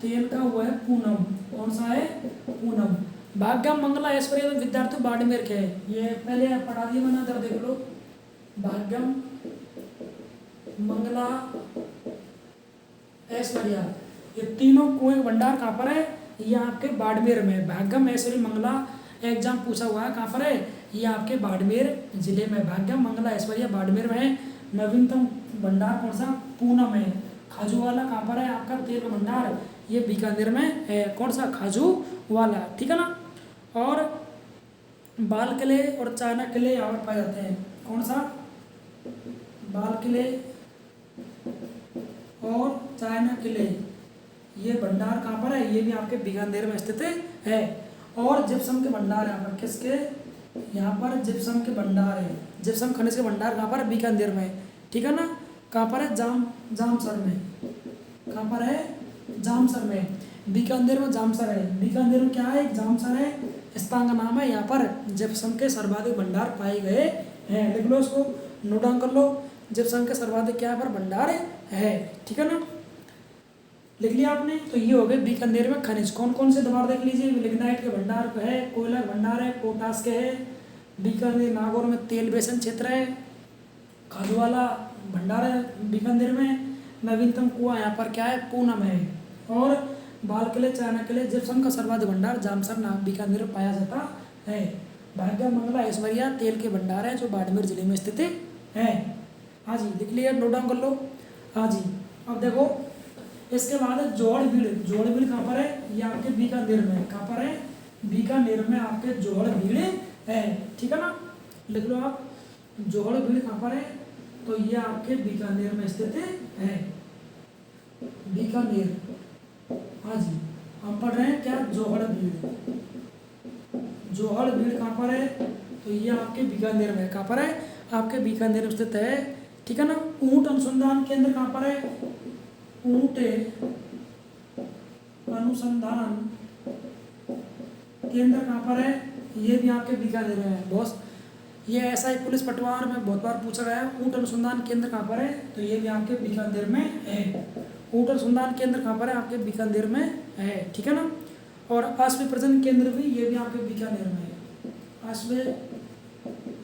तेल का हुआ है पूनम। कौन सा है? पूनम। भाग्यम मंगला ऐश्वर्या तो विद्यार्थी बाड़मेर के है। ये पहले पढ़ा दिया मैंने, इधर देख लो। भाग्यम मंगला ऐश्वर्या, ये तीनों कुएं भंडार कहाँ पर है? ये आपके बाड़मेर में। भाग्यम ऐश्वर्या मंगला एग्जाम पूछा हुआ है, कहाँ पर है? ये आपके बाड़मेर जिले में। भाग्यम मंगला ऐश्वर्या बाड़मेर में है। नवीनतम भंडार कौन सा? पूनम है। खाजूवाला कहाँ पर है आपका तेल का भंडार? ये बीकानेर में है। कौन सा? खाजूवाला, ठीक है ना। और बाल किले और चाइना किले यहाँ पर पाए जाते हैं। कौन सा? बाल किले और चाइना किले, ये भंडार कहाँ पर है? ये भी आपके बीकानेर में स्थित है। और जिप्सम के भंडार यहाँ पर किसके? यहाँ पर जिप्सम के भंडार है। जिप्सम खनिज के भंडार कहाँ पर है? बीकानेर में, ठीक है ना। कहाँ पर है? जामसर में। कहाँ पर है? जामसर में। बीकानेर में जामसर है। बीकानेर में क्या है? जामसर है, स्थान का नाम है। यहाँ पर जिप्सम के सर्वाधिक भंडार पाए गए हैं। लिख लो इसको, नोट डाउन कर लो। जिप्सम के सर्वाधिक क्या पर भंडार है, ठीक है ना। लिख लिया आपने। तो ये हो गए बीकानेर में खनिज। कौन कौन से दोबारा देख लीजिए। लिग्नाइट के भंडार है, कोयला भंडार है, पोटास के है। बीकानेर नागौर में तेल बेसिन क्षेत्र है। खाजूवाला भंडार है बीकानेर में। नवीनतम कुआं यहाँ पर क्या है? पूनम है। और बाल किले, चाइना किले, जिप्सम का सर्वाधिक भंडार जामसर बीकानेर में पाया जाता है। भाग्यम मंगला ऐश्वर्या तेल के भंडार है जो बाड़मेर जिले में स्थित है। हाँ जी, लिख लिया, नोट डाउन कर लो। हाँ जी, अब देखो इसके बाद है जोड़भीड़। जोड़भीड़ कहाँ पर है? ये आपके बीकानेर में। कहाँ पर है? बीकानेर में आपके जोड़भीड़ है, ठीक है ना। लिख लो आप, जोहड़ भीड़ कहाँ पर है, तो ये आपके बीकानेर में स्थित है, बीकानेर। हाँ जी, हम पढ़ रहे हैं क्या, जोहड़ भीड़। जोहड़ भीड़ कहाँ पर है, तो ये आपके बीकानेर में, कहाँ पर है, आपके बीकानेर में स्थित है, ठीक है ना। ऊंट अनुसंधान केंद्र कहाँ पर है, ऊंट अनुसंधान केंद्र कहाँ पर है, ये भी आपके बीकानेर में है बॉस। ये ऐसा ही पुलिस पटवार में बहुत बार पूछा गया है। ऊंट अनुसंधान केंद्र कहाँ पर है, तो ये भी आपके बीकानेर में है। ऊंट अनुसंधान केंद्र कहाँ पर है, आपके बीकानेर में है, ठीक है ना। और अश्व प्रजनन केंद्र भी ये भी आपके बीकानेर में है। अश्व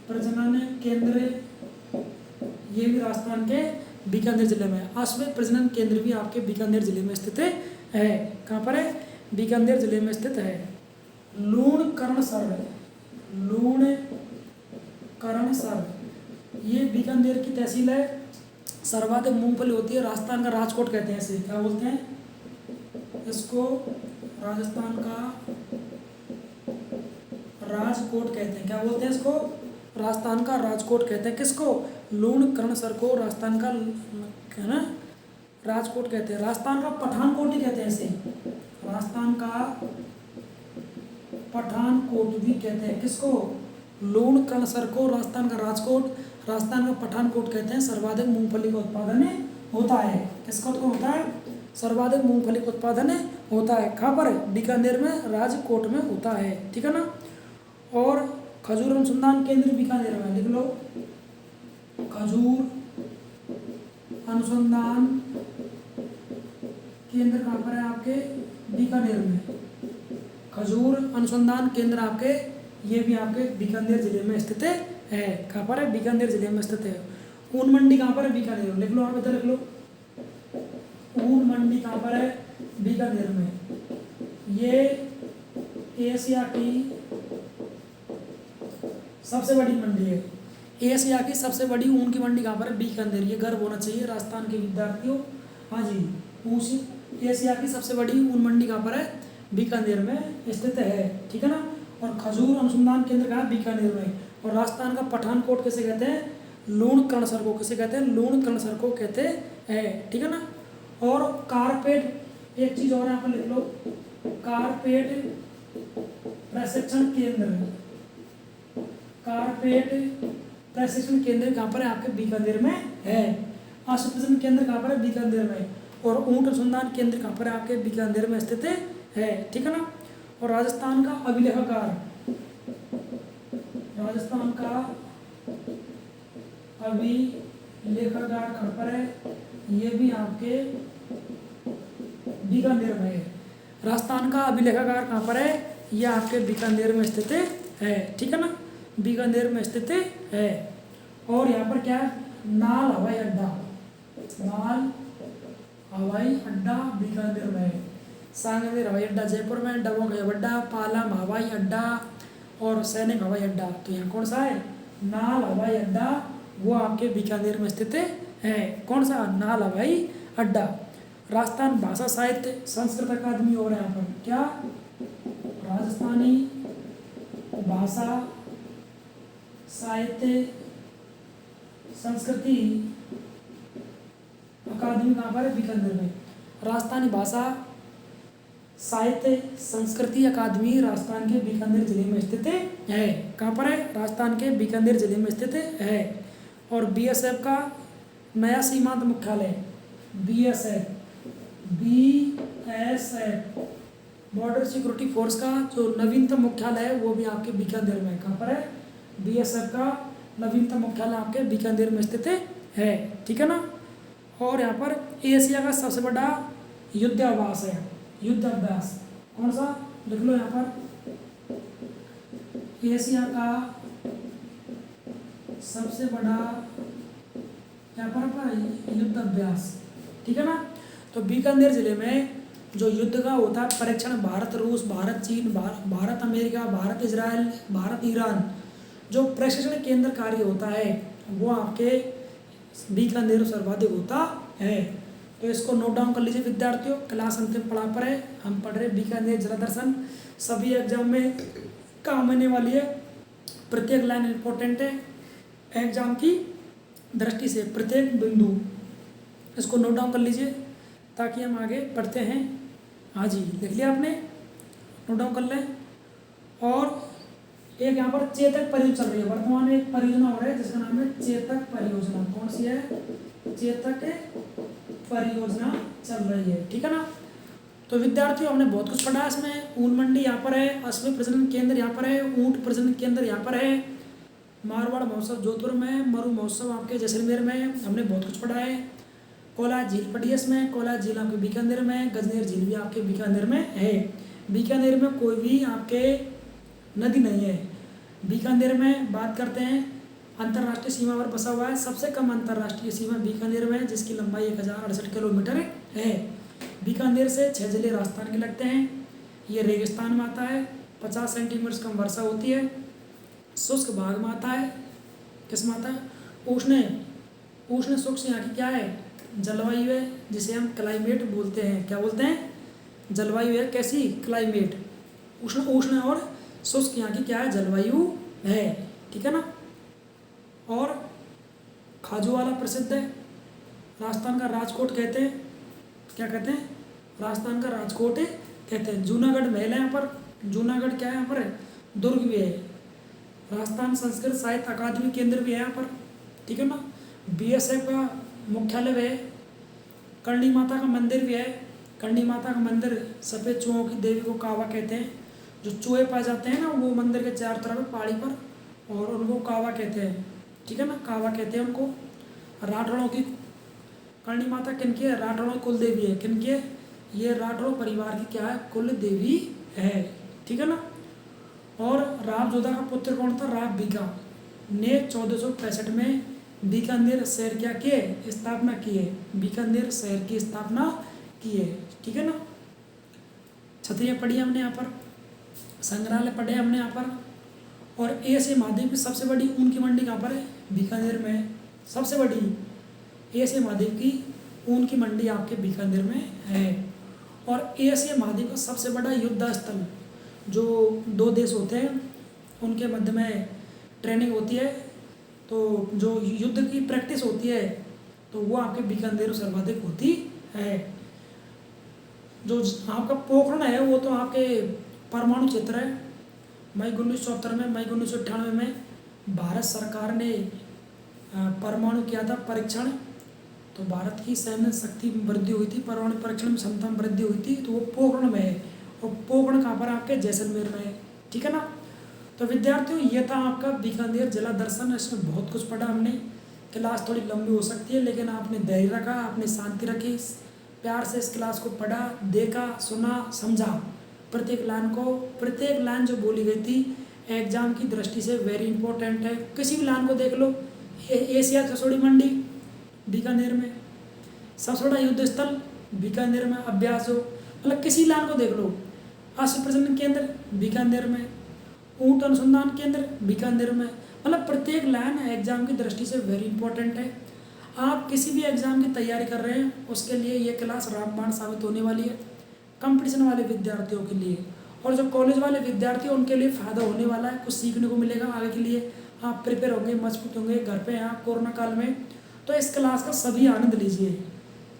प्रजनन केंद्र ये भी राजस्थान के बीकानेर जिले में है। अश्व प्रजनन केंद्र भी आपके बीकानेर जिले में स्थित है। कहाँ पर है, बीकानेर जिले में स्थित है। लूणकरणसर, लूणकरणसर ये बीकानेर की तहसील है। सर्वाधिक मूंगफली होती है, राजस्थान का राजकोट कहते हैं इसे, क्या बोलते हैं इसको, राजस्थान का राजकोट कहते हैं, क्या बोलते हैं इसको, राजस्थान का राजकोट कहते हैं। किसको, लूणकरणसर को राजस्थान का है ना राजकोट कहते हैं। राजस्थान का पठानकोट ही कहते हैं इसे, राजस्थान का पठानकोट भी कहते हैं। किसको, लूणकरणसर को राजस्थान का राजकोट, राजस्थान का पठानकोट कहते हैं। सर्वाधिक मूंगफली का उत्पादन होता है। किसका उत्पादन होता है, सर्वाधिक मूंगफली का उत्पादन होता है। कहाँ पर, बीकानेर में, राजकोट में होता है, ठीक है ना। और खजूर अनुसंधान केंद्र बीकानेर में, लिख लो, खजूर अनुसंधान केंद्र कहाँ पर है, आपके बीकानेर में। खजूर अनुसंधान केंद्र आपके, ये भी आपके बीकानेर जिले में स्थित है। कहाँ पर है, बीकानेर जिले में स्थित है। ऊन मंडी कहाँ पर है, बीकानेर में, लिख लो आप इधर लिख लो, ऊन मंडी कहाँ पर है, बीकानेर में। ये एशिया की सबसे बड़ी मंडी है। एशिया की सबसे बड़ी ऊन की मंडी कहाँ पर है, बीकानेर। ये गर्व होना चाहिए राजस्थान के विद्यार्थियों। हाँ जी, उसी एशिया की सबसे बड़ी ऊन मंडी कहाँ पर है, बीकानेर में स्थित है, ठीक है ना। और खजूर अनुसंधान केंद्र कहाँ है, बीकानेर में। और राजस्थान का पठानकोट किसे कहते हैं, लूणकरणसर को किसे कहते हैं, लूणकरणसर को कहते हैं, ठीक है ना। और कारपेट, एक चीज और यहाँ पर लिख लो, कारपेट प्रशिक्षण केंद्र, कारपेट प्रशिक्षण केंद्र कहाँ पर है, आपके बीकानेर में है। अश्व प्रजनन केंद्र कहाँ पर है, बीकानेर में। और ऊंट अनुसंधान केंद्र कहाँ पर है, आपके बीकानेर में स्थित है, ठीक है ना। और राजस्थान का अभिलेखागार, राजस्थान का अभिलेखागार कहाँ पर है, ये भी आपके बीकानेर में है। राजस्थान का अभिलेखागार कहाँ पर है, ये आपके बीकानेर में स्थित है, ठीक है ना, बीकानेर में स्थित है। और यहाँ पर क्या है, नाल हवाई अड्डा, नाल हवाई अड्डा बीकानेर में है। सांगनेर हवाई अड्डा जयपुर में, डबोंग हवाई अड्डा, पालम हवाई अड्डा और सैनिक हवाई अड्डा, तो यहाँ कौन सा है, नाल हवाई अड्डा, वो आपके बीकानेर में स्थित है। कौन सा, नाल हवाई अड्डा। राजस्थान भाषा साहित्य संस्कृत अकादमी और यहाँ पर क्या, राजस्थानी भाषा साहित्य संस्कृति अकादमी कहाँ पर है, बीकानेर में। राजस्थानी भाषा साहित्य संस्कृति अकादमी राजस्थान के बीकानेर जिले में स्थित है। कहाँ पर है, राजस्थान के बीकानेर जिले में स्थित है। और बीएसएफ का नया सीमांत मुख्यालय, बीएसएफ बॉर्डर सिक्योरिटी फोर्स का जो नवीनतम मुख्यालय है, वो भी आपके बीकानेर में। कहाँ पर है, बीएसएफ का नवीनतम मुख्यालय आपके बीकानेर में स्थित है, ठीक है ना। और यहाँ पर एशिया का सबसे बड़ा युद्धाभ्यास है, युद्धाभ्यास कौन सा, लिख लो यहाँ पर, एशिया का सबसे बड़ा यहाँ पर युद्धाभ्यास, ठीक है ना। तो बीकानेर जिले में जो युद्ध का होता है परीक्षण, भारत रूस, भारत चीन, Bharat America, Bharat Israel, Bharat Iran, जो प्रशिक्षण केंद्र कार्य होता है वो आपके बीकानेर सर्वाधिक होता है। तो इसको नोट डाउन कर लीजिए विद्यार्थियों। क्लास अंतिम पड़ाव पर है, हम पढ़ रहे बीकानेर जला दर्शन, सभी एग्जाम में काम आने वाली है। प्रत्येक लाइन इम्पोर्टेंट है एग्जाम की दृष्टि से, प्रत्येक बिंदु इसको नोट डाउन कर लीजिए ताकि हम आगे पढ़ते हैं। हाँ जी, लिख लिया आपने, नोट डाउन कर लें। और एक यहाँ पर चेतक परियोजना चल रही है, वर्तमान में एक परियोजना हो रही है जिसका नाम है चेतक परियोजना। कौन सी है? चेतक परियोजना चल रही है, ठीक है ना। तो विद्यार्थियों हमने बहुत कुछ पढ़ा है इसमें। ऊन मंडी यहाँ पर है, अश्व प्रजनन केंद्र यहाँ पर है, ऊंट प्रजनन केंद्र यहाँ पर है, मारवाड़ महोत्सव जोधपुर में, मरु महोत्सव आपके जैसलमेर में, हमने बहुत कुछ पढ़ा है। कोला झील पड़ी है इसमें, कोला झील आपके बीकानेर में, गजनेर झील भी आपके बीकानेर में है। बीकानेर में कोई भी आपके नदी नहीं है। बीकानेर में बात करते हैं अंतर्राष्ट्रीय सीमा पर बसा हुआ है, सबसे कम अंतर्राष्ट्रीय सीमा बीकानेर में, जिसकी लंबाई 1068 किलोमीटर है। बीकानेर से 6 जिले राजस्थान के लगते हैं। ये रेगिस्तान में आता है, 50 सेंटीमीटर कम वर्षा होती है। शुष्क भाग में आता है, किस में आता है? उष्ण शुष्क यहाँ की क्या है? जलवायु है, जिसे हम क्लाइमेट बोलते हैं। क्या बोलते हैं? जलवायु है। कैसी? क्लाइमेट। उष्ण और शुष्क यहाँ की क्या है? जलवायु है, ठीक है ना। और खाजूवाला प्रसिद्ध है, राजस्थान का राजकोट कहते हैं। क्या कहते हैं? राजस्थान का राजकोट कहते हैं। जूनागढ़ महल है यहाँ पर, जूनागढ़ क्या है यहाँ पर? दुर्ग भी है। राजस्थान संस्कृत साहित्य अकादमी केंद्र भी है यहाँ पर, ठीक है ना। BSF का मुख्यालय भी है। करणी माता का मंदिर भी है। करणी माता का मंदिर सफ़ेद चूहों की देवी को कावा कहते हैं। जो चूहे पाए जाते हैं ना, वो मंदिर के चारों तरफ पहाड़ी पर, और उनको कावा कहते हैं, ठीक है ना, कावा कहते हैं उनको। राठौड़ों की करणी माता किनकी है? राठौड़ों की कुल देवी है। किनकी है? ये राठौड़ परिवार की क्या है? कुल देवी है, ठीक है ना। और राव जोधा का पुत्र कौन था? राव बीका ने 1465 में बीकानेर शहर क्या किए? स्थापना की है। बीकानेर शहर की स्थापना की है, ठीक है ना। छतरियाँ पढ़ी हमने यहाँ पर, संग्रहालय पढ़े हमने यहाँ पर। और एशिया महाद्वीप की सबसे बड़ी ऊन की मंडी कहाँ पर है? बीकानेर में। सबसे बड़ी एशिया महाद्वीप की ऊन की मंडी आपके बीकानेर में है। और एशिया महाद्वीप का सबसे बड़ा युद्ध स्थल, जो 2 देश होते हैं उनके मध्य में ट्रेनिंग होती है, तो जो युद्ध की प्रैक्टिस होती है, तो वो आपके बीकानेर सर्वाधिक होती है। जो आपका पोखरण है वो तो आपके परमाणु क्षेत्र है। मई 1974 में, मई 1998 में भारत सरकार ने परमाणु किया था परीक्षण, तो भारत की सैन्य शक्ति में वृद्धि हुई थी, परमाणु परीक्षण में क्षमता में वृद्धि हुई थी, तो वो पोखरण में है। और पोखरण कहाँ पर? आपके जैसलमेर में है, ठीक है ना। तो विद्यार्थियों, ये था आपका बीकानेर जिला दर्शन। इसमें बहुत कुछ पढ़ा हमने। क्लास थोड़ी लंबी हो सकती है, लेकिन आपने धैर्य रखा, आपने शांति रखी, प्यार से इस क्लास को पढ़ा, देखा, सुना, समझा। प्रत्येक लाइन जो बोली गई थी एग्जाम की दृष्टि से वेरी इंपॉर्टेंट है। किसी भी लाइन को देख लो। एशिया कसौड़ी मंडी बीकानेर में, सबसे बड़ा युद्ध स्थल बीकानेर में अभ्यास हो, मतलब किसी लाइन को देख लो। अश्व प्रजनन केंद्र बीकानेर में, ऊंट अनुसंधान केंद्र बीकानेर में, मतलब प्रत्येक लाइन एग्जाम की दृष्टि से वेरी इंपॉर्टेंट है। आप किसी भी एग्जाम की तैयारी कर रहे हैं उसके लिए ये क्लास रामबाण साबित होने वाली है, कंपटीशन वाले विद्यार्थियों के लिए। और जो कॉलेज वाले विद्यार्थी हैं उनके लिए फ़ायदा होने वाला है, कुछ सीखने को मिलेगा आगे के लिए। आप प्रिपेयर होंगे, मजबूत होंगे, घर पे हैं आप कोरोना काल में, तो इस क्लास का सभी आनंद लीजिए।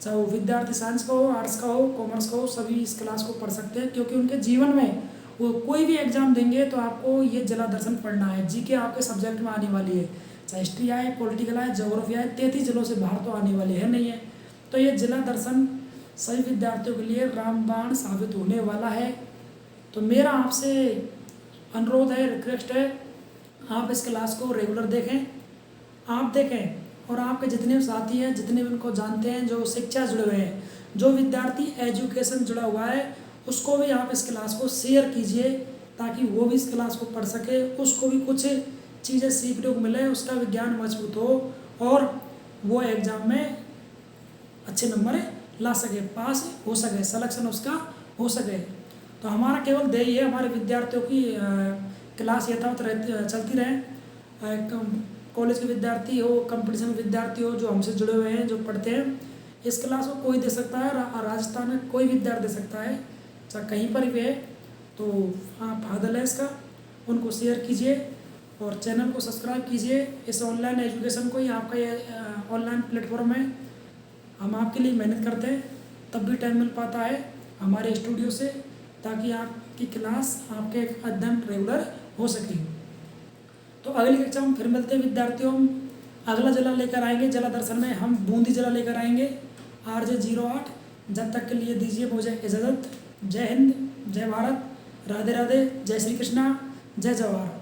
चाहे वो विद्यार्थी साइंस का हो, आर्ट्स का हो, कॉमर्स का हो, सभी इस क्लास को पढ़ सकते हैं, क्योंकि उनके जीवन में वो कोई भी एग्जाम देंगे तो आपको ये जिला दर्शन पढ़ना है। जीके आपके सब्जेक्ट में आने वाली है, चाहे हिस्ट्री आए, पॉलिटिकल आए, ज्योग्राफी आए, 33 जिलों से बाहर तो आने वाली है नहीं है। तो ये जिला दर्शन सभी विद्यार्थियों के लिए रामबाण साबित होने वाला है। तो मेरा आपसे अनुरोध है, रिक्वेस्ट है, आप इस क्लास को रेगुलर देखें, आप देखें, और आपके जितने भी साथी हैं, जितने भी उनको जानते हैं, जो शिक्षा जुड़े हुए हैं, जो विद्यार्थी एजुकेशन जुड़ा हुआ है, उसको भी आप इस क्लास को शेयर कीजिए, ताकि वो भी इस क्लास को पढ़ सके, उसको भी कुछ चीज़ें सीखने को मिले, उसका विज्ञान मजबूत हो, और वो एग्ज़ाम में अच्छे नंबर ला सके, पास हो सके, सिलेक्शन उसका हो सके। तो हमारा केवल ध्येय है हमारे विद्यार्थियों की क्लास यथावत चलती रहे। कॉलेज के विद्यार्थी हो, कंपटीशन विद्यार्थी हो, जो हमसे जुड़े हुए हैं, जो पढ़ते हैं, इस क्लास को कोई दे सकता है, राजस्थान में कोई विद्यार्थी दे सकता है, चाहे कहीं पर भी है। तो आप फायदा लें इसका, उनको शेयर कीजिए, और चैनल को सब्सक्राइब कीजिए। इस ऑनलाइन एजुकेशन को ही आपका ये ऑनलाइन प्लेटफॉर्म है, हम आपके लिए मेहनत करते हैं, तब भी टाइम मिल पाता है हमारे स्टूडियो से, ताकि आपकी क्लास आपके अध्ययन रेगुलर हो सके। तो अगली कक्षा में फिर मिलते हैं विद्यार्थियों। अगला जिला लेकर आएंगे, जिला दर्शन में हम बूंदी जिला लेकर आएंगे RJ08। जब तक के लिए दीजिए मुझे इजाज़त। जय हिंद, जय भारत, राधे राधे, जय श्री कृष्णा, जय जवाहर।